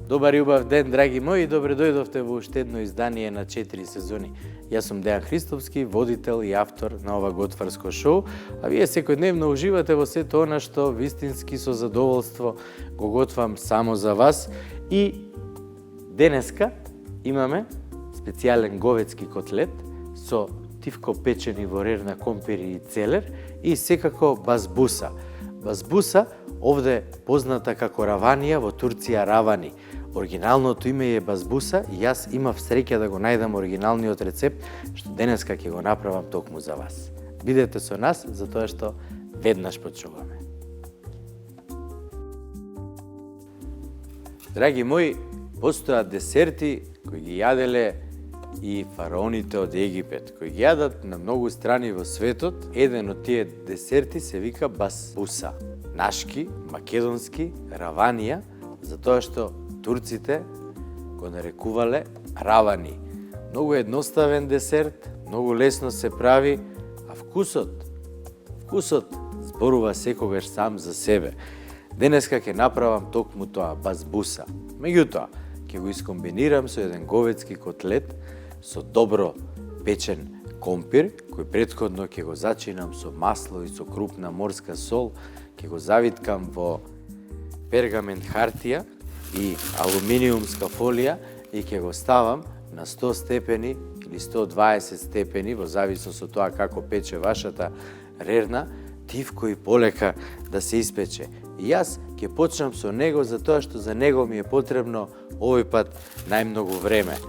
Добар и убав ден, драги мои, добре дојдовте во уште едно издание на 4 сезони. Јас сум Дејан Христовски, водител и автор на ова готварско шоу, а вие секојдневно уживате во сето она што вистински со задоволство го готвам само за вас. И денеска имаме специјален говецки котлет со тивко печени во рерна, компири и целер и секако базбуса. Базбуса, овде позната како раванија, во Турција равани. Оригиналното име е базбуса и јас имав среќа да го најдам оригиналниот рецепт, што денеска ќе го направам токму за вас. Бидете со нас, затоа што веднаш почнуваме. Драги мои, постојат десерти кои ги јаделе и фараоните од Египет, кои ги јадат на многу страни во светот. Еден од тие десерти се вика базбуса. Нашки, македонски, раванија, затоа што турците го нарекувале равани. Многу едноставен десерт, многу лесно се прави, а вкусот зборува секогаш сам за себе. Денеска ќе направам токму тоа, базбуса. Меѓутоа, ќе го искомбинирам со еден говецки котлет со добро печен компир, кој претходно ќе го зачинам со масло и со крупна морска сол, ќе го завиткам во пергамент хартија и алуминиумска фолија и ќе го ставам на 100 степени или 120 степени, во зависност од тоа како пече вашата рерна, тивко и полека да се испече. И јас ќе почнам со него, затоа што за него ми е потребно овој пат најмногу време.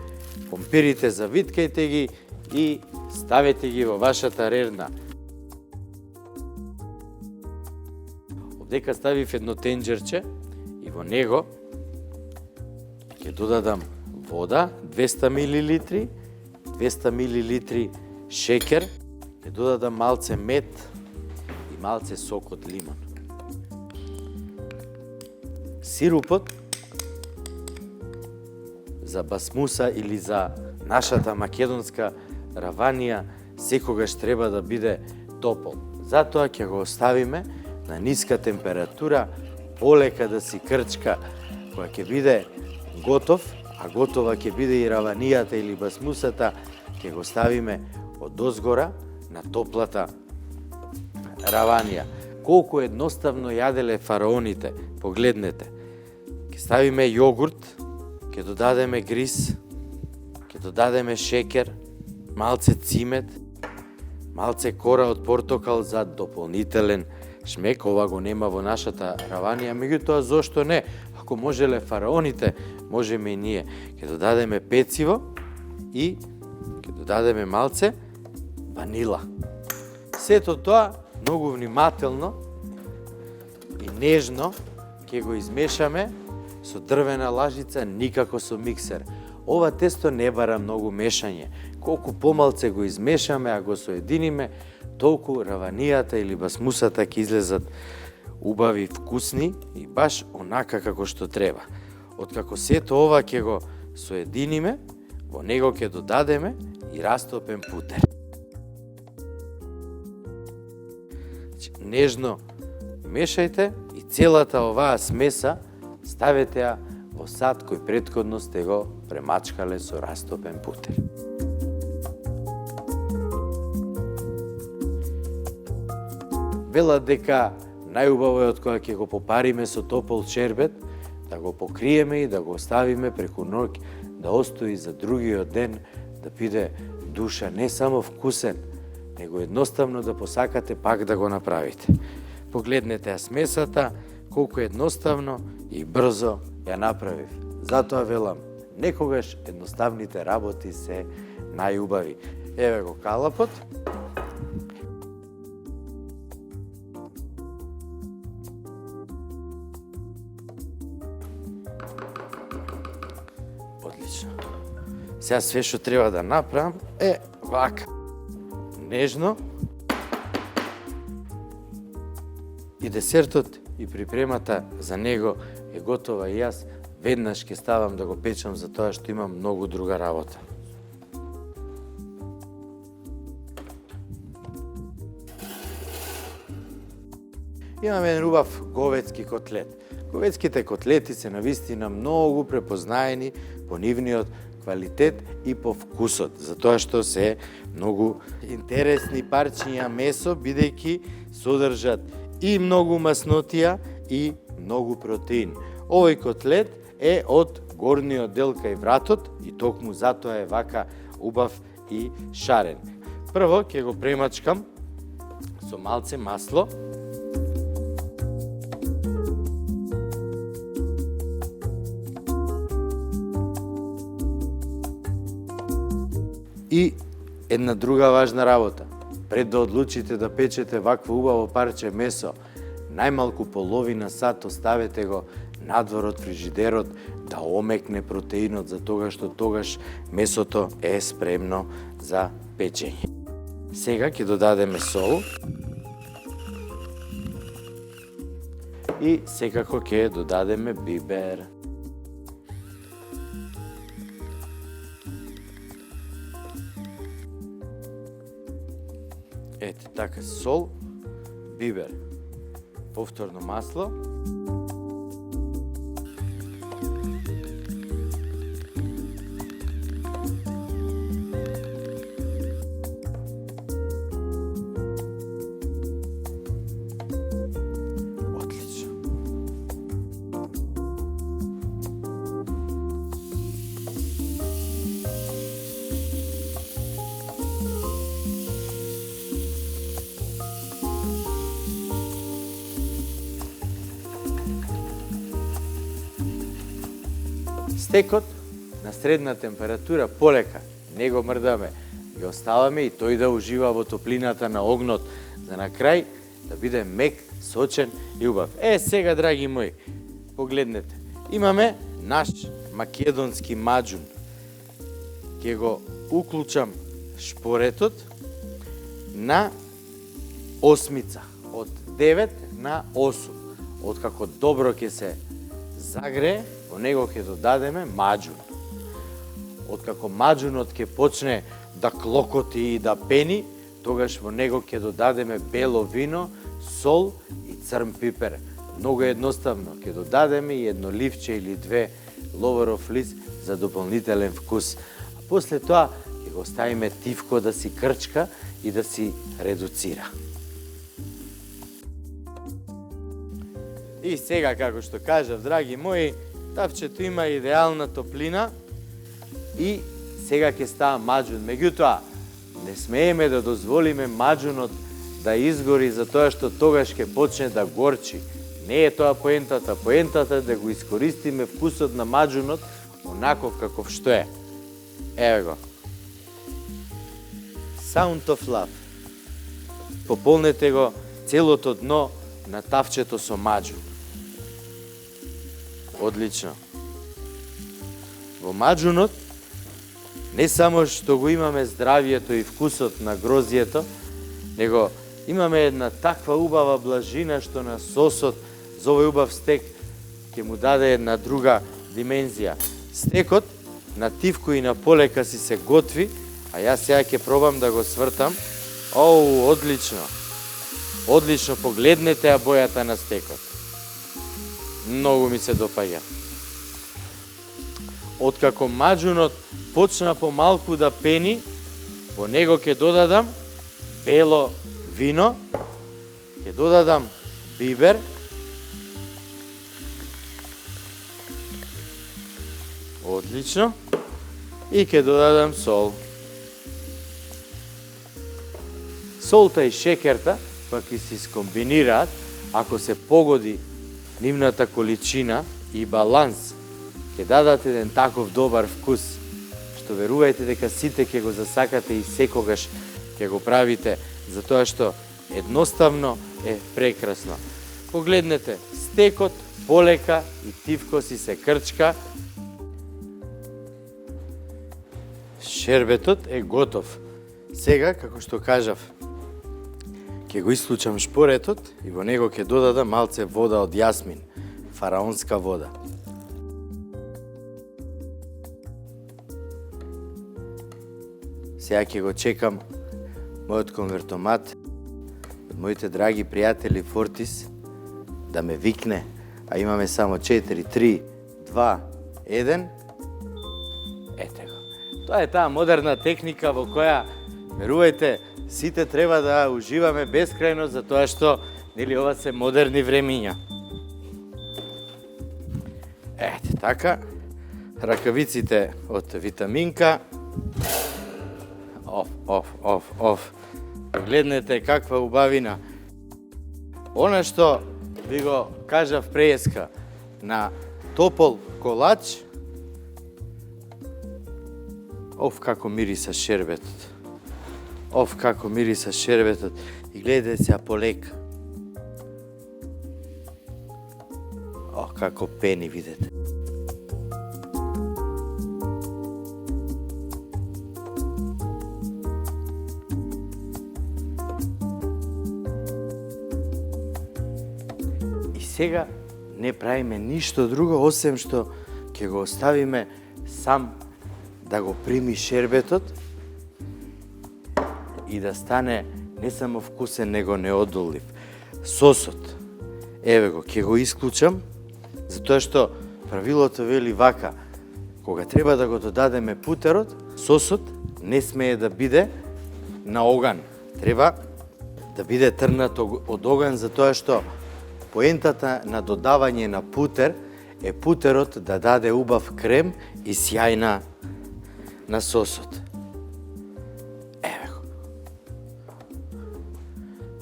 Компирите завиткајте ги и ставете ги во вашата рерна. Овдека ставив едно тенџерче и во него ќе додадам вода, 200 мл, 200 мл шекер, ќе додадам малце мед и малце сок од лимон. Сирупот за басмуса или за нашата македонска раванија секогаш треба да биде топол. Затоа ќе го оставиме на ниска температура, полека да си крчка. Кога ќе биде готов, а готова ќе биде и раванијата или басмусата, ќе го ставиме одозгора на топлата раванија. Колку едноставно јаделе фараоните, погледнете. Ќе ставиме јогурт, ќе додадеме гриз, ќе додадеме шекер, малце цимет, малце кора од портокал за дополнителен шмек. Ова го нема во нашата раванија, меѓутоа зошто не? Ако можеле фараоните, можеме и ние. Ќе додадеме пециво и ќе додадеме малце ванила. Сето тоа многу внимателно и нежно ќе го измешаме со дрвена лажица, никако со миксер. Ова тесто не бара многу мешање. Колку помалце го измешаме, а го соединиме, толку раванијата или басмусата ќе излезат убави, вкусни и баш онака како што треба. Откако сето ова ќе го соединиме, во него ќе додадеме и растопен путер. Нежно мешајте и целата оваа смеса ставете ја во сад кој претходно сте го премачкале со растопен путер. Велат дека најубаво е од кога ќе го попариме со топол шербет, да го покриеме и да го оставиме преку ноќ да остои за другиот ден, да биде душа не само вкусен, него едноставно да посакате пак да го направите. Погледнете ја смесата, колку едноставно и брзо ја направив. Затоа велам, некогаш едноставните работи се најубави. Еве го калапот. Одлично. Сега све што треба да направам е вака. Нежно. И десертот и припремата за него е готова и јас веднаш ќе ставам да го печам за тоа што имам многу друга работа. Имам еден убав говецки котлет. Говедските котлети се навистина многу препознаени по нивниот квалитет и по вкусот, затоа што се многу интересни парчиња месо, бидејќи содржат и многу маснотија и многу протеин. Овој котлет е од горниот дел кај вратот и токму затоа е вака убав и шарен. Прво ќе го премачкам со малце масло. И една друга важна работа. Пред да одлучите да печете вакво убаво парче месо, најмалку половина сат оставете го надвор од фрижидерот да омекне протеинот, за тога што тогаш месото е спремно за печење. Сега ќе додадеме сол и секако ќе додадеме бибер. Ете, така, сол, бибер, повторно масло. Отлично. Стекот на средна температура полека, не го мрдаме, ги оставаме и тој да ужива во топлината на огнот, за на крај да биде мек, сочен и убав. Сега, драги мои, погледнете, имаме наш македонски маџун. Ќе го уклучам шпоретот на осмица, од 9 на 8. Откако добро ќе се загрее, во него ќе додадеме маџун. Откако маџунот ќе почне да клокоти и да пени, тогаш во него ќе додадеме бело вино, сол и црн пипер. Многу едноставно, ќе додадеме и едно ливче или две ловаров лист за дополнителен вкус. А после тоа ќе го оставиме тивко да си крчка и да си редуцира. И сега, како што кажав, драги мои, тавчето има идеална топлина и сега ќе става маџун. Меѓутоа, не смееме да дозволиме маџунот да изгори, затоа што тогаш ќе почне да горчи. Не е тоа поентата. Поентата е да го искористиме вкусот на маџунот онаков каков што е. Еве го. Sound of Love. Пополнете го целото дно на тавчето со маџун. Одлично. Во маџунот не само што го имаме здравието и вкусот на грозието, него имаме една таква убава блажина што на сосот за овој убав стек ќе му даде една друга димензија. Стекот на тивко и на полека си се готви, а јас сега ќе пробам да го свртам. Одлично. Одлично, погледнете ја бојата на стекот. Многу ми се допаѓа. Откако маџунот почна помалку да пени, во него ќе додадам бело вино, ќе додадам бибер, одлично, и ќе додадам сол. Солта и шекерта па ќе се скомбинираат, ако се погоди нивната количина и баланс, ќе дадат еден таков добар вкус, што верувајте дека сите ќе го засакате и секогаш ќе го правите, затоа што едноставно е прекрасно. Погледнете, стекот полека и тивко си се крчка. Шербетот е готов. Сега, како што кажав, ќе го исклучам шпоретот и во него ќе додадам малце вода од јасмин, фараонска вода. Сега ќе го чекам мојот конвертомат од моите драги пријатели Фортис да ме викне А имаме само 4, 3, 2, 1. Ете го. Тоа е таа модерна техника во која, верувајте, сите треба да уживаме бескрајно, затоа што, нели, ова се модерни времиња. Ете, така, ракавиците од витаминка. Оф. Гледнете каква убавина. Она што ви го кажав преска на топол колач. Како мириса шербетот. Како мириса шербетот. И гледате сега полека. Како пени, видете. И сега не правиме ништо друго, осем што ќе го оставиме сам да го прими шербетот и да стане не само вкусен, него неодолив. Сосот, еве го, ќе го исклучам, затоа што правилото вели вака, кога треба да го додадеме путерот, сосот не смее да биде на оган. Треба да биде трнат од оган, затоа што поентата на додавање на путер е путерот да даде убав крем и сјајна на сосот. Еве го.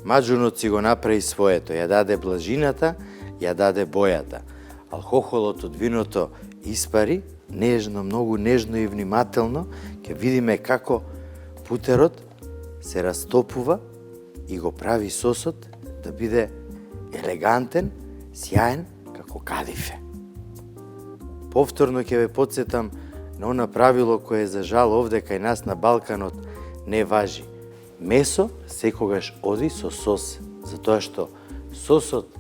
Маџунот си го направи своето, ја даде блажината, ја даде бојата. Алкохолот од виното испари, нежно, многу нежно и внимателно, ќе видиме како путерот се растопува и го прави сосот да биде елегантен, сјаен, како кадифе. Повторно ќе ве потсетам на она правило кое за жал овде кај нас на Балканот не важи. Месо секогаш оди со сос, затоа што сосот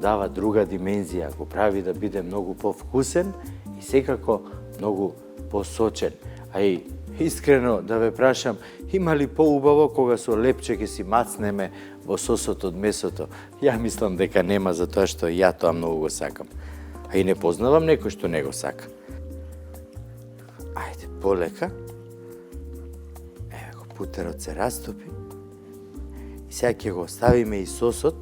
дава друга димензија, го прави да биде многу повкусен и секако многу посочен. А и искрено да ве прашам, има ли поубаво кога со лепче ќе си мацнеме во сосот од месото? Ја мислам дека нема, затоа што ја тоа многу го сакам. А и не познавам некој што не го сака. Ајде, полека. Еве го, путерот се растопи. И сега ќе го оставиме и сосот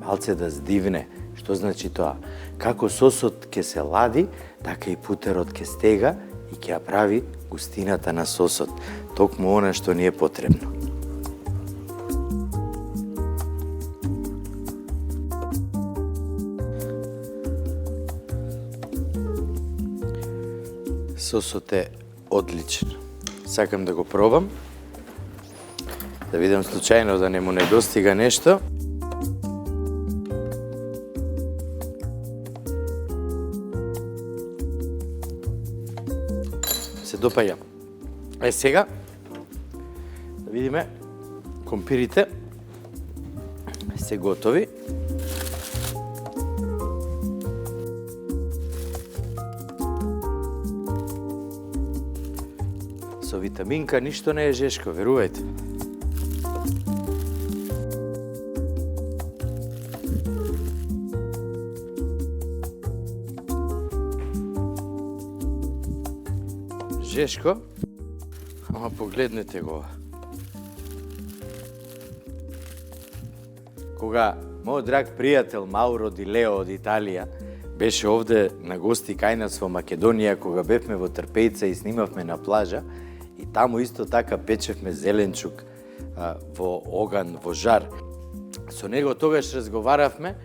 малце да здивне. Што значи тоа? Како сосот ќе се лади, така и путерот ќе стега и ќе ја прави густината на сосот. Токму она што ни е потребно. Сосот е одличен. Сакам да го пробам. Да видам случајно да не му недостига нешто. Се допаѓа. Сега да видиме, компирите се готови. Со витаминка ништо не е жешко, верувајте. Жешко, ама погледнете го. Кога мојот драг пријател Мауро Ди Лео од Италија беше овде на гости кај нас во Македонија, кога бевме во Трпејца и снимавме на плажа, и таму исто така печевме зеленчук во оган, во жар. Со него тогаш разговаравме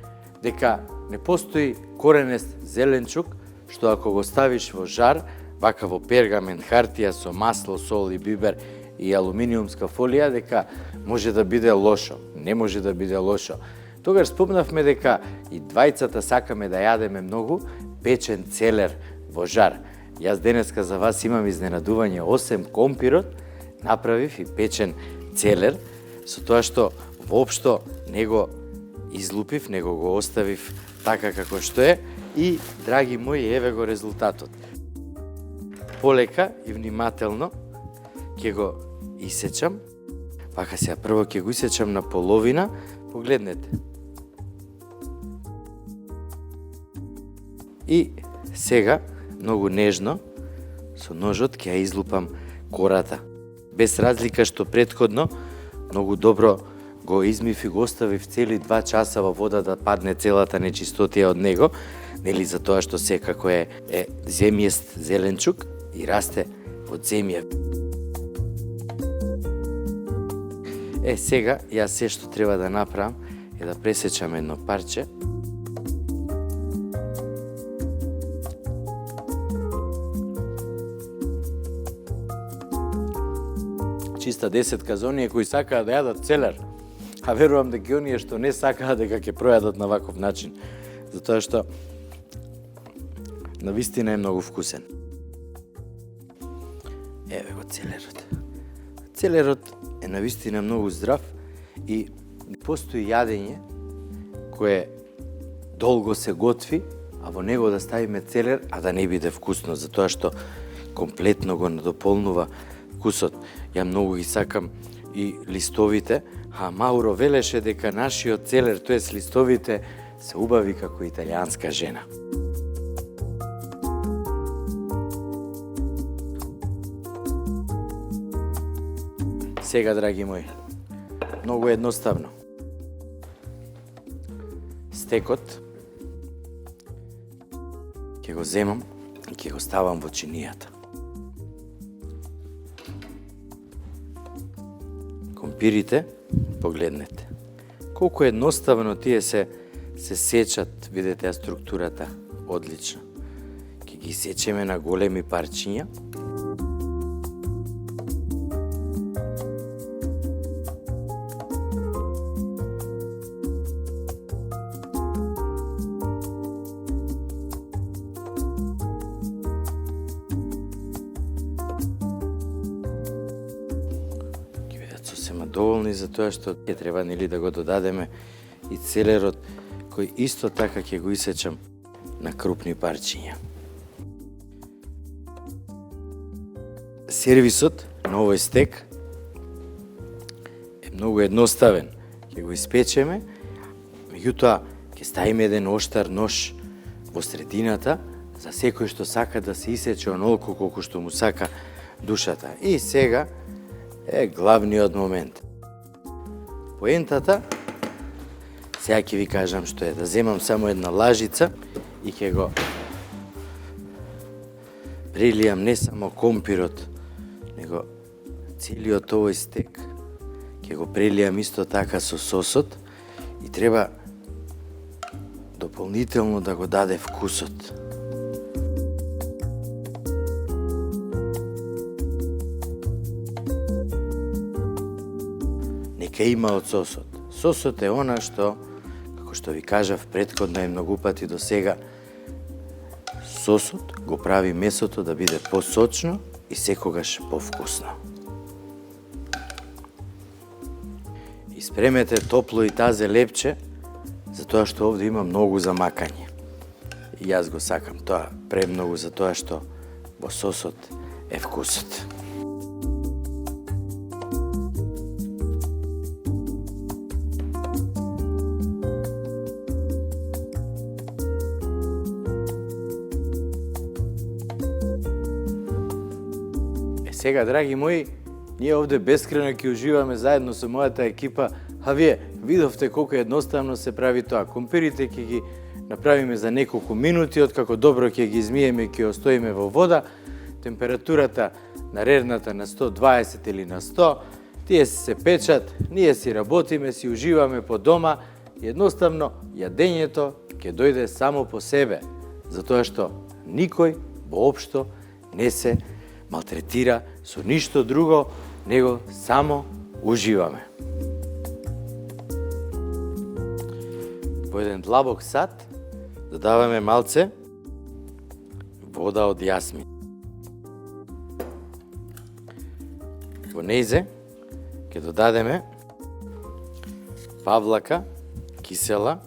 дека не постои коренест зеленчук што ако го ставиш во жар, вака во пергамент, хартија со масло, сол и бибер и алуминиумска фолија, дека може да биде лошо. Не може да биде лошо. Тогаш спомнавме дека и двајцата сакаме да јадеме многу печен целер во жар. Јас денеска за вас имам изненадување, 8 компирот направив и печен целер, со тоа што воопшто не го излупив, него го оставив така како што е и, драги мои, еве го резултатот. Полека и внимателно ќе го исечам. Вака сега прво ќе го исечам на половина. Погледнете. И сега, многу нежно, со ножот ќе ја излупам кората. Без разлика што претходно, многу добро го измив и го оставив цели 2 часа во вода да падне целата нечистотија од него, нели за тоа што секако е земјест зеленчук и расте од земја. Сега, јас се што треба да направам е да пресечам едно парче. Чиста десетка за оние кои сакаат да јадат целер, а верувам дека оние што не сакаат дека ќе пројадат на ваков начин, затоа што навистина е многу вкусен. Еве го целерот. Целерот е навистина многу здрав и постои јадење кое долго се готви, а во него да ставиме целер, а да не биде вкусно, затоа што комплетно го надополнува вкусот. Ја многу ги сакам и листовите, а Мауро велеше дека нашиот целер, тоест листовите, се убави како италијанска жена. Сега, драги мои, многу едноставно. Стекот ќе го земам и ќе го ставам во чинијата. Компирите, погледнете. Колку едноставно тие се сечат, видете ја структурата, одлично. Ќе ги сечеме на големи парчиња. Доволни за тоа што ќе треба нели да го додадеме и целерот кој исто така ќе го исечам на крупни парчиња. Сервисот на овој стек е многу едноставен. Ќе го испечеме, меѓутоа ќе ставиме еден оштар нож во средината за секој што сака да се исече онолку колку што му сака душата. И сега е главниот момент. Поентата, сега ќе ви кажам што е, да земам само една лажица и ќе го прелијам не само компирот, него целиот овој стек. Ќе го прелијам исто така со сосот и треба дополнително да го даде вкусот. Нека има од сосот. Сосот е она што, како што ви кажав претходно и многу пати до сега, сосот го прави месото да биде посочно и секогаш повкусно. Испремете топло и тазе лепче, затоа што овде има многу замакање. И јас го сакам тоа премногу, затоа што во сосот е вкусот. Сега, драги мои, ние овде бескрајно ќе уживаме заедно со мојата екипа, а вие видовте колку едноставно се прави тоа. Компирите ќе ги направиме за неколку минути, откако добро ќе ги измиеме и ќе оставиме во вода, температурата наредната на 120 или на 100, тие се печат, ние си работиме, си уживаме по дома и едноставно јадењето ќе дојде само по себе, затоа што никој воопшто не се малтретира со ништо друго, него само уживаме. Во еден длабок сад додаваме малце вода од јасмин. Во нејзе ќе додадеме павлака кисела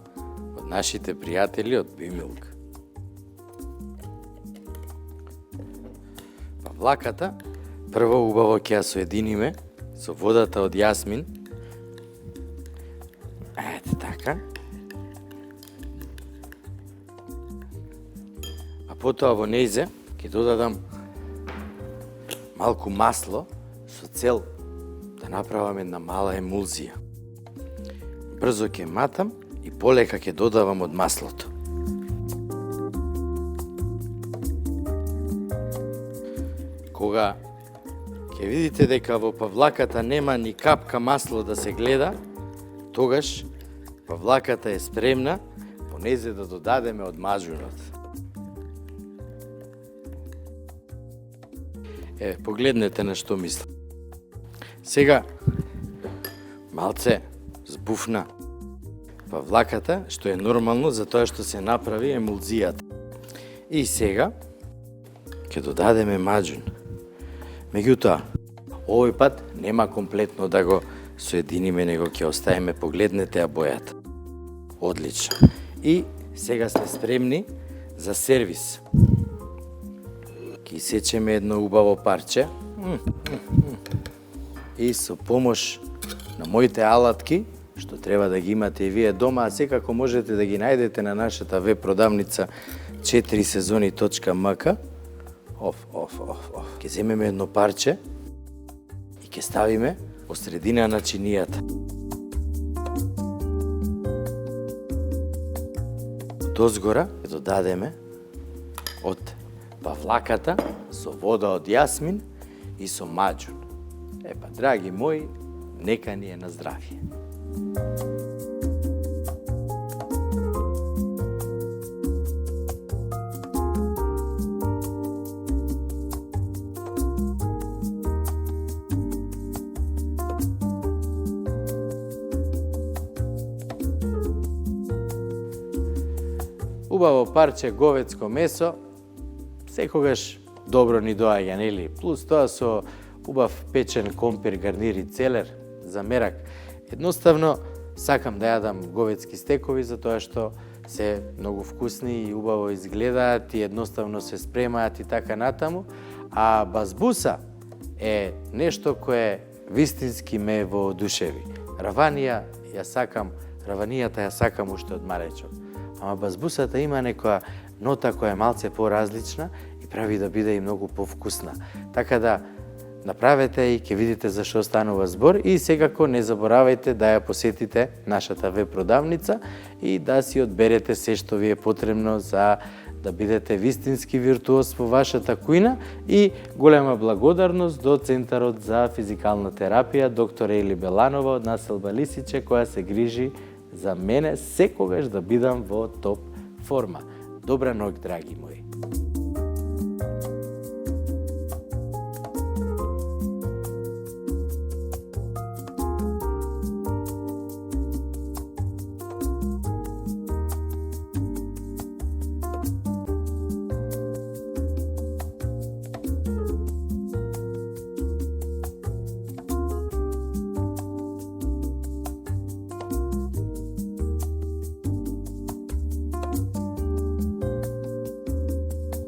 од нашите пријатели од Бимилк. Павлаката прво убаво ќе ја соединиме со водата од јасмин. Ете така. Потоа во нејзе ќе додадам малку масло со цел да направам една мала емулзија. Брзо ќе матам и полека ќе додавам од маслото. Кога ќе видите дека во павлаката нема ни капка масло да се гледа, тогаш павлаката е спремна во нејзе да додадеме од мажунот. Погледнете на што мислам. Сега малце збуфна павлаката, што е нормално за тоа што се направи емулзијата. И сега ќе додадеме маџун. Меѓутоа, овој пат нема комплетно да го соединиме, него ќе оставиме, погледнете ја бојата. Одлично. И сега сте спремни за сервис. Ќе исечеме едно убаво парче. И со помош на моите алатки, што треба да ги имате и вие дома, а секако можете да ги најдете на нашата веб продавница 4сезони.mk. Ќе земеме едно парче и ќе ставиме во средина на чинијата. Дозгора ќе додадеме од павлаката со вода од јасмин и со маџун. Драги мои, нека ни е на здравје. Убаво парче говецко месо, секогаш добро ни доаѓа, нели? Плюс тоа со убав печен компир, гарнир и целер за мерак. Едноставно, сакам да јадам говецки стекови, затоа што се многу вкусни и убаво изгледаат и едноставно се спремаат и така натаму. А базбуса е нешто кое вистински ме воодушеви. Раванијата ја сакам уште од малечок. Ама базбусата има некоја нота која е малце поразлична и прави да биде и многу повкусна. Така да направете и ќе видите за што станува збор и секако не заборавајте да ја посетите нашата веб продавница и да си одберете се што ви е потребно за да бидете вистински виртуоз во вашата кујна и голема благодарност до Центарот за физикална терапија доктор Ели Беланова од населба Лисиче, која се грижи за мене секогаш да бидам во топ форма. Добра ноќ, драги мои.